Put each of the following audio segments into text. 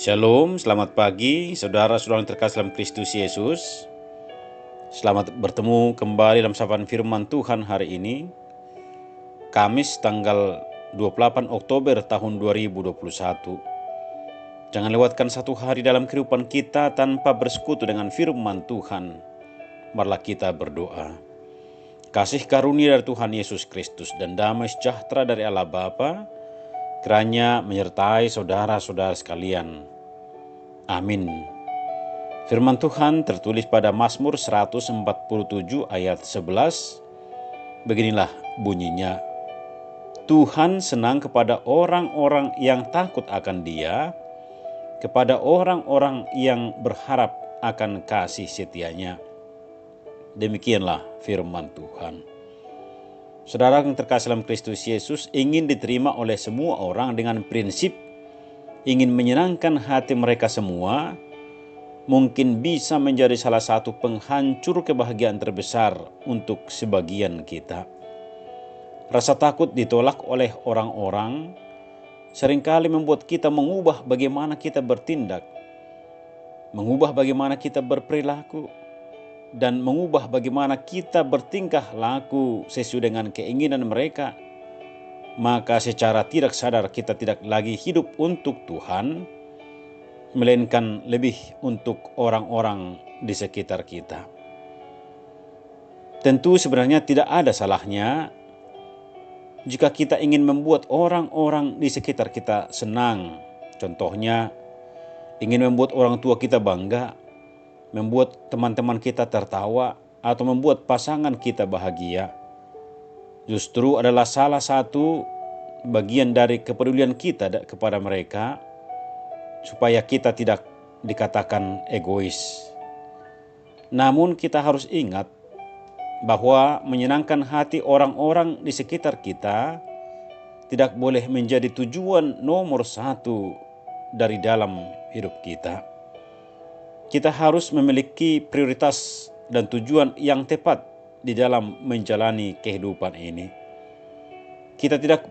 Shalom, selamat pagi saudara-saudara yang terkasih dalam Kristus Yesus. Selamat bertemu kembali dalam sapaan firman Tuhan hari ini, Kamis tanggal 28 Oktober tahun 2021. Jangan lewatkan satu hari dalam kehidupan kita tanpa bersekutu dengan firman Tuhan. Marilah kita berdoa. Kasih karunia dari Tuhan Yesus Kristus dan damai sejahtera dari Allah Bapa kiranya menyertai saudara-saudara sekalian. Amin. Firman Tuhan tertulis pada Mazmur 147 ayat 11. Beginilah bunyinya. Tuhan senang kepada orang-orang yang takut akan Dia, kepada orang-orang yang berharap akan kasih setianya. Demikianlah firman Tuhan. Saudara yang terkasih dalam Kristus Yesus ingin diterima oleh semua orang dengan prinsip ingin menyenangkan hati mereka semua, mungkin bisa menjadi salah satu penghancur kebahagiaan terbesar untuk sebagian kita. Rasa takut ditolak oleh orang-orang seringkali membuat kita mengubah bagaimana kita bertindak, mengubah bagaimana kita berperilaku, dan mengubah bagaimana kita bertingkah laku sesuai dengan keinginan mereka. Maka secara tidak sadar kita tidak lagi hidup untuk Tuhan, melainkan lebih untuk orang-orang di sekitar kita. Tentu sebenarnya tidak ada salahnya jika kita ingin membuat orang-orang di sekitar kita senang. Contohnya, ingin membuat orang tua kita bangga, membuat teman-teman kita tertawa, atau membuat pasangan kita bahagia. Justru adalah salah satu bagian dari kepedulian kita kepada mereka, supaya kita tidak dikatakan egois. Namun kita harus ingat bahwa menyenangkan hati orang-orang di sekitar kita tidak boleh menjadi tujuan nomor satu dari dalam hidup kita. Kita harus memiliki prioritas dan tujuan yang tepat di dalam menjalani kehidupan ini. Kita tidak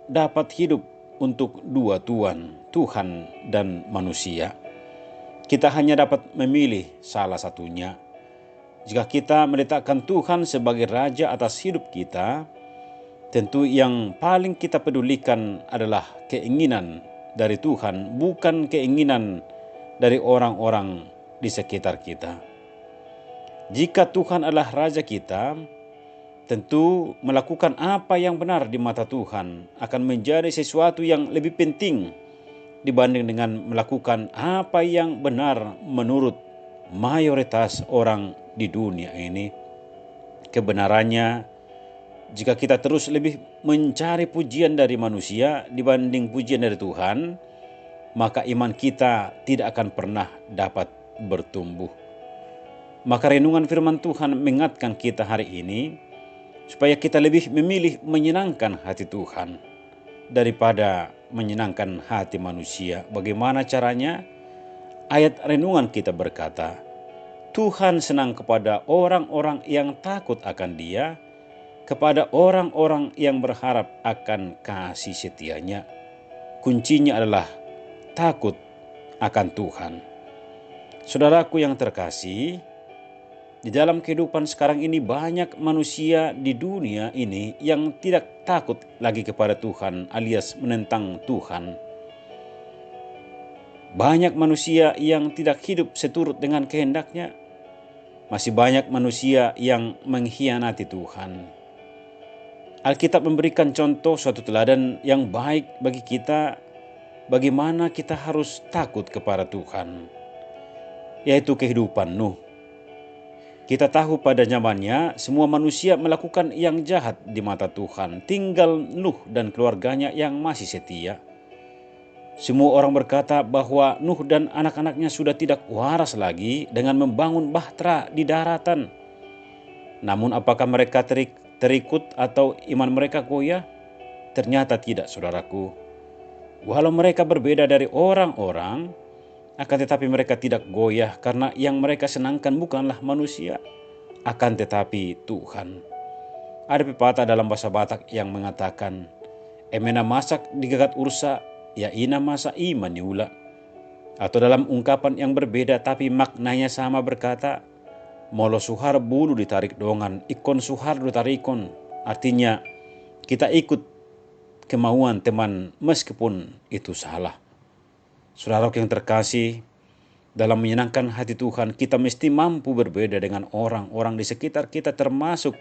dapat hidup untuk dua tuan, Tuhan dan manusia. Kita hanya dapat memilih salah satunya. Jika kita meletakkan Tuhan sebagai Raja atas hidup kita, tentu yang paling kita pedulikan adalah keinginan dari Tuhan, bukan keinginan dari orang-orang di sekitar kita. Jika Tuhan adalah Raja kita, tentu melakukan apa yang benar di mata Tuhan akan menjadi sesuatu yang lebih penting dibanding dengan melakukan apa yang benar menurut mayoritas orang di dunia ini. Kebenarannya, jika kita terus lebih mencari pujian dari manusia dibanding pujian dari Tuhan, maka iman kita tidak akan pernah dapat bertumbuh. Maka renungan firman Tuhan mengingatkan kita hari ini supaya kita lebih memilih menyenangkan hati Tuhan daripada menyenangkan hati manusia. Bagaimana caranya? Ayat renungan kita berkata, Tuhan senang kepada orang-orang yang takut akan Dia, kepada orang-orang yang berharap akan kasih setianya. Kuncinya adalah takut akan Tuhan. Saudaraku yang terkasih, di dalam kehidupan sekarang ini banyak manusia di dunia ini yang tidak takut lagi kepada Tuhan alias menentang Tuhan. Banyak manusia yang tidak hidup seturut dengan kehendaknya. Masih banyak manusia yang mengkhianati Tuhan. Alkitab memberikan contoh suatu teladan yang baik bagi kita, bagaimana kita harus takut kepada Tuhan, yaitu kehidupan Nuh. Kita tahu pada zamannya semua manusia melakukan yang jahat di mata Tuhan, tinggal Nuh dan keluarganya yang masih setia. Semua orang berkata bahwa Nuh dan anak-anaknya sudah tidak waras lagi dengan membangun bahtera di daratan. Namun apakah mereka terikut atau iman mereka goyah? Ternyata tidak, saudaraku. Walau mereka berbeda dari orang-orang, akan tetapi mereka tidak goyah karena yang mereka senangkan bukanlah manusia, akan tetapi Tuhan. Ada pepatah dalam bahasa Batak yang mengatakan, emena masak digagat ursa, ya ina masa iman niula. Atau dalam ungkapan yang berbeda tapi maknanya sama berkata, molo suhar bulu ditarik dongan, ikon suhar ditarikon. Artinya kita ikut kemauan teman meskipun itu salah. Saudara yang terkasih, dalam menyenangkan hati Tuhan kita mesti mampu berbeda dengan orang-orang di sekitar kita, termasuk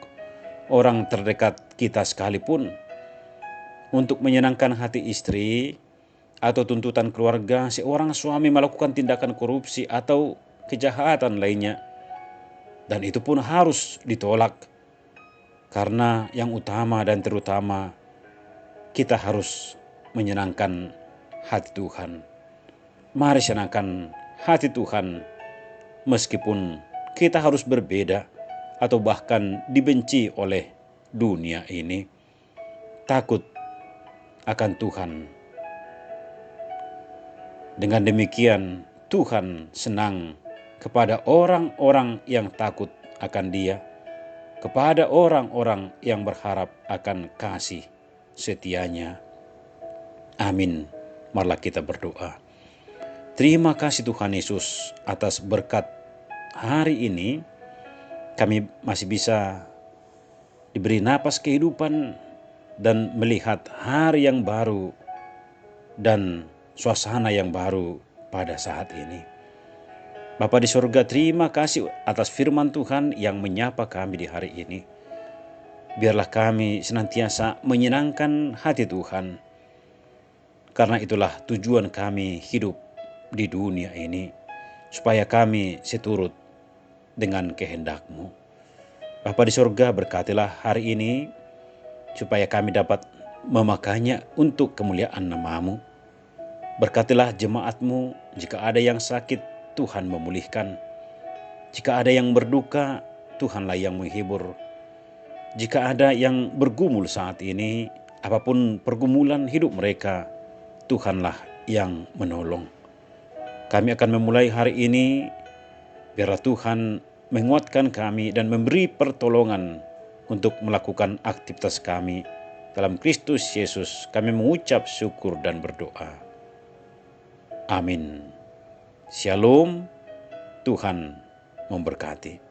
orang terdekat kita sekalipun. Untuk menyenangkan hati istri atau tuntutan keluarga, seorang suami melakukan tindakan korupsi atau kejahatan lainnya, dan itu pun harus ditolak, karena yang utama dan terutama kita harus menyenangkan hati Tuhan. Mari senangkan hati Tuhan meskipun kita harus berbeda atau bahkan dibenci oleh dunia ini. Takut akan Tuhan. Dengan demikian Tuhan senang kepada orang-orang yang takut akan Dia, kepada orang-orang yang berharap akan kasih setianya. Amin. Marilah kita berdoa. Terima kasih Tuhan Yesus atas berkat hari ini. Kami masih bisa diberi napas kehidupan dan melihat hari yang baru dan suasana yang baru pada saat ini. Bapa di surga, terima kasih atas firman Tuhan yang menyapa kami di hari ini. Biarlah kami senantiasa menyenangkan hati Tuhan, karena itulah tujuan kami hidup di dunia ini, supaya kami seturut dengan kehendak-Mu. Bapa di surga, berkatilah hari ini, supaya kami dapat memakainya untuk kemuliaan nama-Mu. Berkatilah jemaat-Mu, jika ada yang sakit, Tuhan memulihkan. Jika ada yang berduka, Tuhanlah yang menghibur. Jika ada yang bergumul saat ini, apapun pergumulan hidup mereka, Tuhanlah yang menolong. Kami akan memulai hari ini, biarlah Tuhan menguatkan kami dan memberi pertolongan untuk melakukan aktivitas kami. Dalam Kristus Yesus kami mengucap syukur dan berdoa. Amin. Shalom, Tuhan memberkati.